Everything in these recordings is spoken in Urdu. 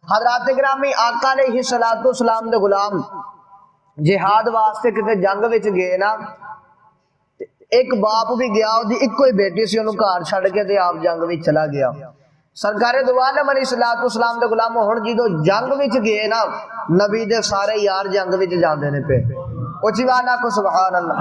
حضرات گرامی آقا علیہ السلام دے غلام جہاد واسطے کتے جنگ وچ گئے نا، ایک باپ بھی گیا، دی ایک کوئی بیٹی سی، انہوں گھر چھڑ کے تے آپ جنگ وچ چلا گیا۔ سرکار دو عالم علیہ السلام دے غلام ہن جدوں جنگ وچ گئے نا، نبی دے سارے یار جنگ وچ جاندے نے پے، اچھی والا کو سبحان اللہ۔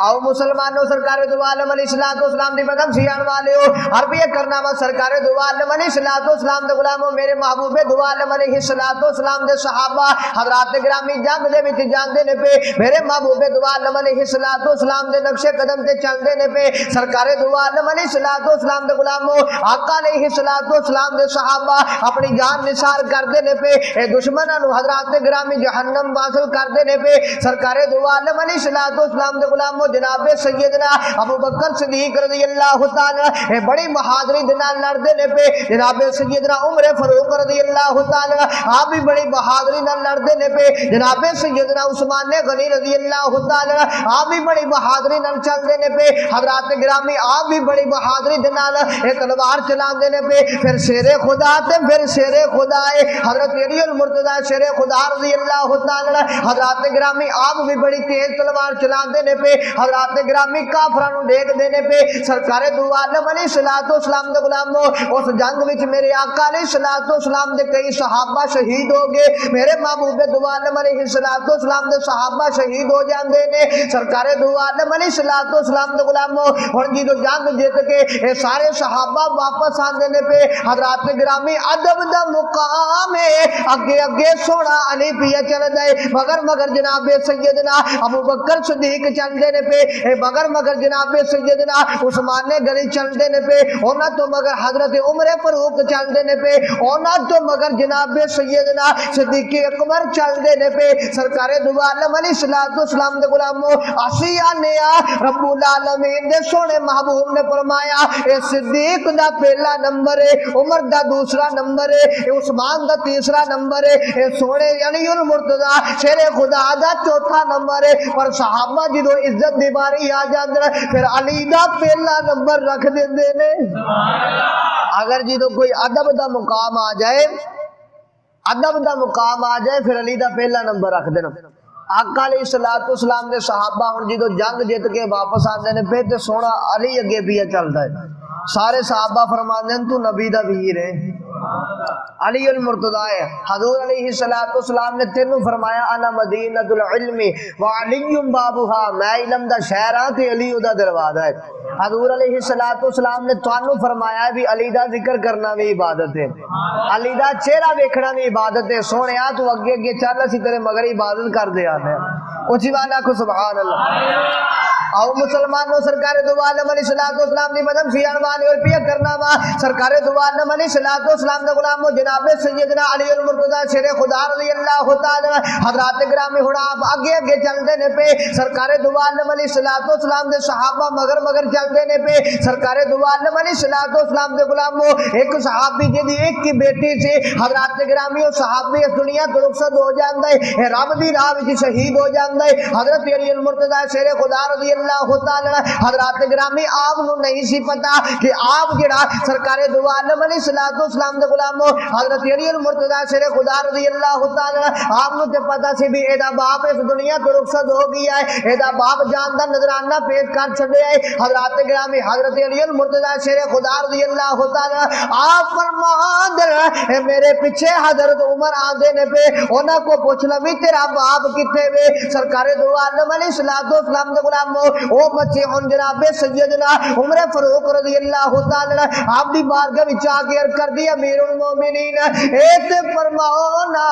آؤ مسلمانوں، سرکار دو عالم علیہ السلام دی بدم سیان والے ہو، عربیہ کرنا وا سرکار دو عالم علیہ السلام دے غلاموں، میرے محبوب دو عالم علیہ السلام دے صحابہ حضرات گرامی جنگ دے وچ جاندے نے پے، میرے محبوب دو عالم علیہ السلام دے نقش قدم تے چلدے نے پے، سرکار دو عالم علیہ السلام دے غلاموں، آقا علیہ السلام دے صحابہ اپنی جان نثار کردے نے پے، اے دشمناں نو حضرات گرامی جہنم واصل کردے نے پے۔ سرکار دو عالم علیہ السلام دے غلاموں جناب سیدنا ابو بکر صدیق رضی اللہ تعالی اے بڑی بہادری دے نال لڑدے نے پے، جناب سیدنا عمر فاروق رضی اللہ تعالی آپ بھی بڑی بہادری نال لڑدے نے پے، جناب سیدنا عثمان غنی رضی اللہ تعالی آپ بھی بڑی بہادری نال چلدے نے پے، حضرات گرامی آپ بھی بڑی بہادری دے نال اے تلوار چلاندے نے پے۔ پھر شیر خدا تے پھر شیر خدا ہے حضرت علی المرتضی شیر خدا رضی اللہ تعالی، حضرات گرامی آپ بھی بڑی تیز تلوار چلاندے نے پے، حضرات گرامی کافراں نوں دیکھ دینے پہ سرکار دو عالم علیہ السلام دے غلاموں اس جنگ وچ میرے آقا علیہ السلام دے کئی صحابہ شہید ہو گئے، میرے محبوب دو عالم علیہ السلام دے صحابہ شہید ہو جاندے نے۔ سرکار دو عالم علیہ السلام دے غلاموں ہن جدوں جنگ جیت کے اے سارے صحابہ واپس آندے نے پہ، حضرات گرامی ادب دا مقام ہے، اگے اگے سونا علی پیا چل دے، مگر جناب سیدنا ابو بکر صدیق چلدے نے پے، مگر جناب سیدنا عثمان غنی چلدے نے پے، انہاں تو مگر حضرت عمر فاروق چلدے نے پے، انہاں تو مگر جناب سیدنا صدیق اکبر چلدے نے پے۔ سرکار دو عالم علیہ السلام دے غلاموں اسی آنے رب العالمین دے سونے محبوب نے فرمایا اے صدیق دا پہلا نمبر ہے، عمر دا دوسرا نمبر ہے، عثمان دا تیسرا نمبر ہے، اے سونے علی المرتضی شیر خدا دا چوتھا نمبر ہے، پر صحابہ جدو عزت دی باری آ جاندے پھر علی دا پہلا نمبر رکھ دیندے نے۔ اگر جدو کوئی ادب دا مقام آ جائے، ادب دا مقام آ جائے پھر علی دا پہلا نمبر رکھ دینا۔ آقا علیہ السلام دے صحابہ ہن جدو جنگ جیت کے واپس آندے نے پھر تے سونا علی اگے پیا چلدا ہے، سارے صحابہ فرماندے ہیں تو نبی دا ویر ہے، علی المرتضی ہے، حضور علیہ السلام نے تینوں فرمایا انا مدینۃ العلم وعلی بابها، میں علم دا شہر ہاں تے علی دا دروازہ ہے۔ حضور علیہ السلام نے تانوں فرمایا بھی علی دا ذکر کرنا بھی عبادت ہے، علی دا چہرہ دیکھنا بھی عبادت ہے، سونیا تو اگے اگے چل اسی تیرے مگر عبادت کر دے آنے اچھی والا کو سبحان اللہ۔ آؤ مسلمانوں، سرکار دو عالم علیہ السلام دی مدم سیان والے اور پیا کرنا وا سرکار دو عالم علیہ السلام دے غلاموں جناب سیدنا علی المرتضی شیر خدا رضی اللہ تعالی حضرات گرامی ہن آپ اگے اگے چلدے نے پے، سرکار دو عالم علیہ السلام دے صحابہ مگر چلدے نے پے، سرکار دو عالم علیہ السلام دے غلاموں ایک صحابی جی ایک کی بیٹی سی، حضرات گرامی او صحابی اس دنیا تو رخصت ہو جاندا ہے، رب دی راہ وچ شہید ہو جاندا ہے، حضرت علی المرتضی شیر خدا رضی اللہ تعالی حضرات گرامی آپ نو نہیں سی پتا کہ آپ جڑا سرکار دو عالم علیہ السلام دے غلاموں حضرت علی المرتضی شیر خدا رضی اللہ تعالی آپ نو تے پتا سی بھی اے دا باپ اس دنیا تو رخصت ہو گیا ہے، اے دا باپ جان دا نذرانہ پیش کر چھڈیا ہے۔ حضرات گرامی حضرت علی المرتضی شیر خدا رضی اللہ تعالی آپ فرماندے میرے پیچھے حضرت عمر آندے نے پہ، انہاں کو پوچھ لوی تیرا باپ کتے وے؟ سرکار دو عالم علیہ السلام دے غلاموں او بچے ہن جناب سیدنا عمر فاروق رضی اللہ تعالی آپ دی بارگاہ وچ آ کے عرض کر دی امیر المومنین اے تے فرماؤ نا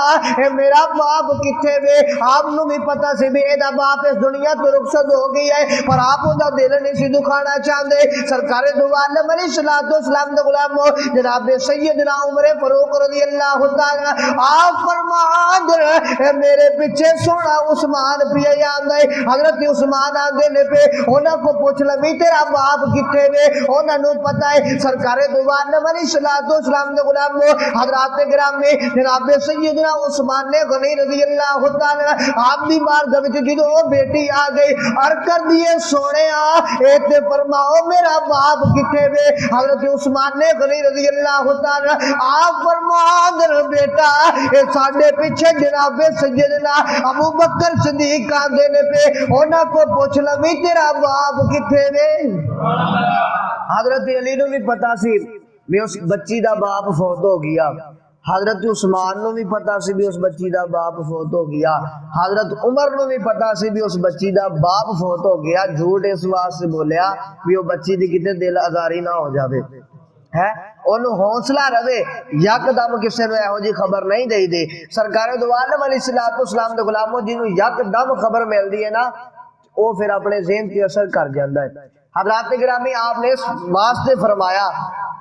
اے میرا باپ کتے وے؟ آپ نو بھی پتہ سی بھی اے دا باپ اس دنیا تو رخصت ہو گئی ہے، پر آپ دا دل نہیں سی دکھانا چاہندے۔ سرکار دو عالم علیہ السلام دے غلاموں جناب سیدنا عمر فاروق رضی اللہ تعالی آپ فرماندے میرے پیچھے سونا عثمان پیا جاندا ہے، حضرت عثمان آندے نے پہ، انہاں کو پوچھ لوی تیرا باپ کتے وے؟ انہاں نو پتہ ہے۔ سرکار دو عالم علیہ السلام دے غلاموں حضرات گرامی جناب سیدنا عثمان غنی رضی اللہ تعالی آپ دی بارگاہ وچ جدوں بیٹی آ گئی عرض کر دیے سونیا اے تے فرماؤ میرا باپ کتے وے؟ حضرت عثمان غنی رضی اللہ تعالی آپ فرماندے بیٹا اے ساڈے پیچھے جناب سیدنا ابو بکر صدیق آندے نے پہ انہاں کو پوچھ لوی تیرا باپ کتھے وے؟ حضرت علی نو بھی پتا سی بھی اس بچی دا باپ فوت ہو گیا، حضرت عثمان نو بھی پتا سی بھی اس بچی دا باپ فوت ہو گیا، حضرت عمر نو بھی پتا سی بھی اس بچی دا باپ فوت ہو گیا، جھوٹ اس واسطے بولیا بھی وہ بچی دی کتے دل آزاری نہ ہو جاوے ہے انہوں حوصلہ رہے یک دم کسے نو ایہو جی خبر نہیں دئی دے۔ سرکار دو عالم علیہ السلام دے غلاموں جنہوں یک دم خبر مل دی ہے نا وہ پھر اپنے ذہن تے اثر کر جاندا ہے۔ حضرات گرامی آپ نے اس واسطے فرمایا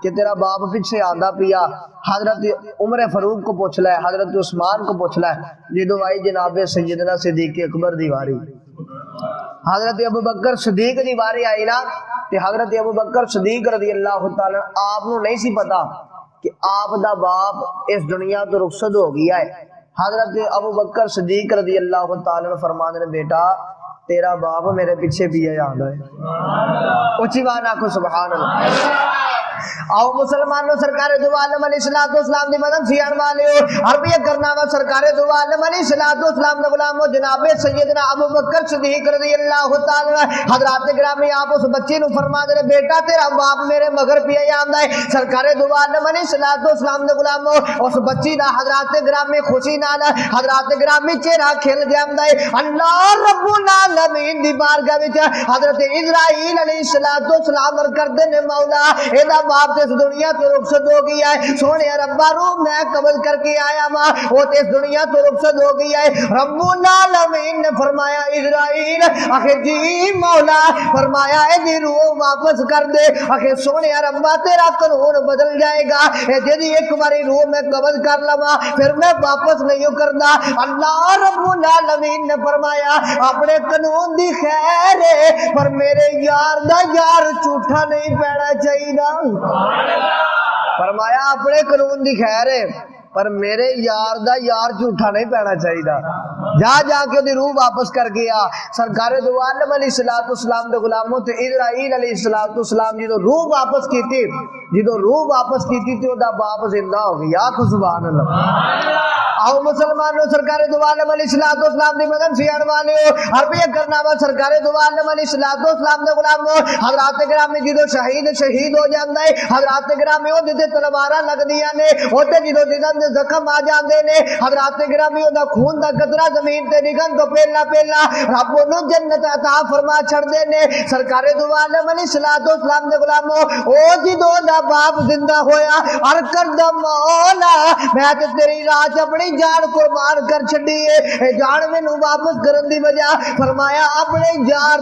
کہ تیرا باپ پیچھے آندا پیا، حضرت عمر فاروق کو پوچھ لے، حضرت عثمان کو پوچھ لے، جدو آئی جناب سیدنا صدیق اکبر دی واری، حضرت ابو بکر صدیق دی واری آئی نا تے حضرت ابو بکر صدیق رضی اللہ تعالی آپ نو نہیں سی پتا کہ آپ دا باپ اس دنیا تو رخصت ہو گیا ہے۔ حضرت ابو بکر صدیق رضی اللہ تعالی فرماتے ہیں بیٹا تیرا باپ میرے پیچھے پیے جاندا ہے، اونچی آواز آکھو سبحان اللہ۔ آؤ مسلمانوں سرکار دو عالم علیہ السلام دی مدد سیان والیو عربیہ کرنا وا سرکار دو عالم علیہ السلام دے غلامو جناب سیدنا ابو بکر صدیق رضی اللہ تعالی حضرات گرامی آپ اس بچے نو فرما دے بیٹا تیرا باپ میرے مگر پیا جاندا ہے۔ سرکار دو عالم علیہ السلام دے غلامو اس بچی دا حضرات گرامی خوشی نال حضرات گرامی چہرہ کھل جاندا ہے۔ اللہ رب العالمین دی بارگاہ وچ حضرت اسرائیل علیہ السلام کردے نے مولا اے باپ اس دنیا تو رخصت ہو گیا ہے، سونے ربا روح میں قبض کر کے آیا ماں وہ اس دنیا تو رخصت ہو گیا ہے۔ رب العالمین نے فرمایا اسرائیل آخر جی مولا فرمایا اے دی روح واپس کر دے، آخر سونے ربا تیرا قانون بدل جائے گا، جدی ایک باری روح میں قبض کر لما پھر میں واپس نہیں کرنا۔ اللہ رب العالمین نے فرمایا اپنے قانون دی خیر ہے پر میرے یار دا یار جھوٹا نہیں پینا چاہیے نا۔ فرمایا اپنے قانون دی خیر ہے پر میرے یار دا یار جھوٹا نہیں پینا چاہیے۔ جا کے دی روح واپس کر گیا۔ سرکار دو عالم علیہ السلام دے غلاموں تے اسرائیل علیہ السلام جدو روح واپس کیتی تے دا باپ زندہ ہو گیا، سبحان اللہ۔ آؤ مسلمانوں سرکار دو عالم علیہ السلام دی مدد سیان والیو عربیہ کرنا وا سرکار دو عالم علیہ السلام دے غلاموں حضرات گرامی جدو شہید ہو جاندا ہے، حضرات گرامی او دے تلواراں لگدیاں نے، او تے جدو دے زخم آ جاندے نے، حضرات گرامی او دا خون دا قطرہ زمین تے ڈگن تو پہلا رب نو جنت عطا فرما چھڑ دے نے۔ سرکار دو عالم علیہ السلام دے غلاموں او جدو دا باپ زندہ ہویا ہر کردہ مولا میں تے تیری راہ اپنی جان قربان کر چھڑی ہے، جان میں نو واپس کرن دی وجہ فرمایا اپنے یار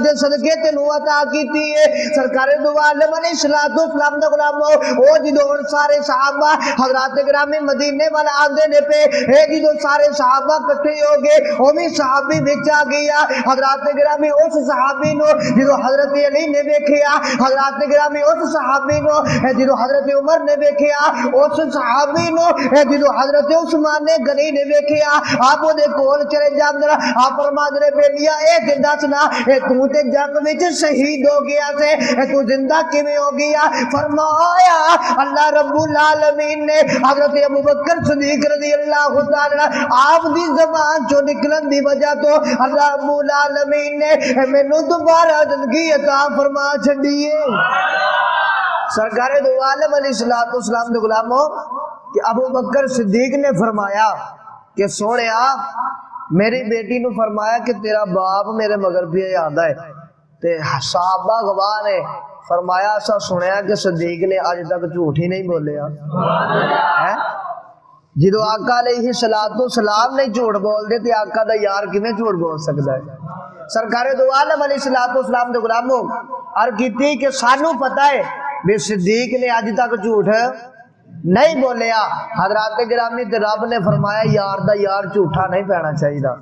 دے صدقے تے نو عطا کیتی ہے۔ سرکار دو عالم علیہ السلام دے غلاموں او جدو سارے صحابہ حضرات گرامی مدینے والا آندے نے پہ اے جدو سارے صحابہ کٹھے ہو گئے او بھی صحابی بچ آ گیا۔ حضرات گرامی اس صحابی نو جدو حضرت علی نے دیکھیا، حضرات گرامی اس صحابی نو جدو حضرت عمر نے دیکھیا، اس صحابی نو جدو حضرت عثمان نے گنی نے دیکھیا، آپ وہ دے کول چلے جاندے آپ فرما دے بیٹیا اے تے دسنا اے تو تے جنگ وچ شہید ہو گیا سے اے تو زندہ کیویں ہو گیا؟ فرمایا اللہ رب العالمین نے حضرت ابو بکر صدیق رضی اللہ تعالی آپ دی زبان چوں نکلن دی وجہ تو اللہ رب العالمین نے مینوں دوبارہ زندگی عطا فرما چھڈی ہے۔ سرکار دو عالم علیہ السلام دے غلاموں کہ ابو بکر صدیق نے فرمایا کہ سونیا میری بیٹی نو فرمایا کہ تیرا باپ میرے مگر بھی آندا ہے تے صحابہ گواہ نے فرمایا ایسا سنیا کہ صدیق نے آج تک جھوٹ ہی نہیں بولیا ہے۔ جدو آقا علیہ السلام نے جھوٹ بول دے تے آقا دا یار کیویں جھوٹ بول سکدا ہے؟ سرکار دو عالم علیہ السلام دے غلاموں عرض کیتی کہ سانو پتہ ہے بھی صدیق نے آج تک جھوٹ نہیں بولیا۔ حضرات گرامی تے رب نے فرمایا یار دا یار جھوٹا نہیں پینا چاہیے۔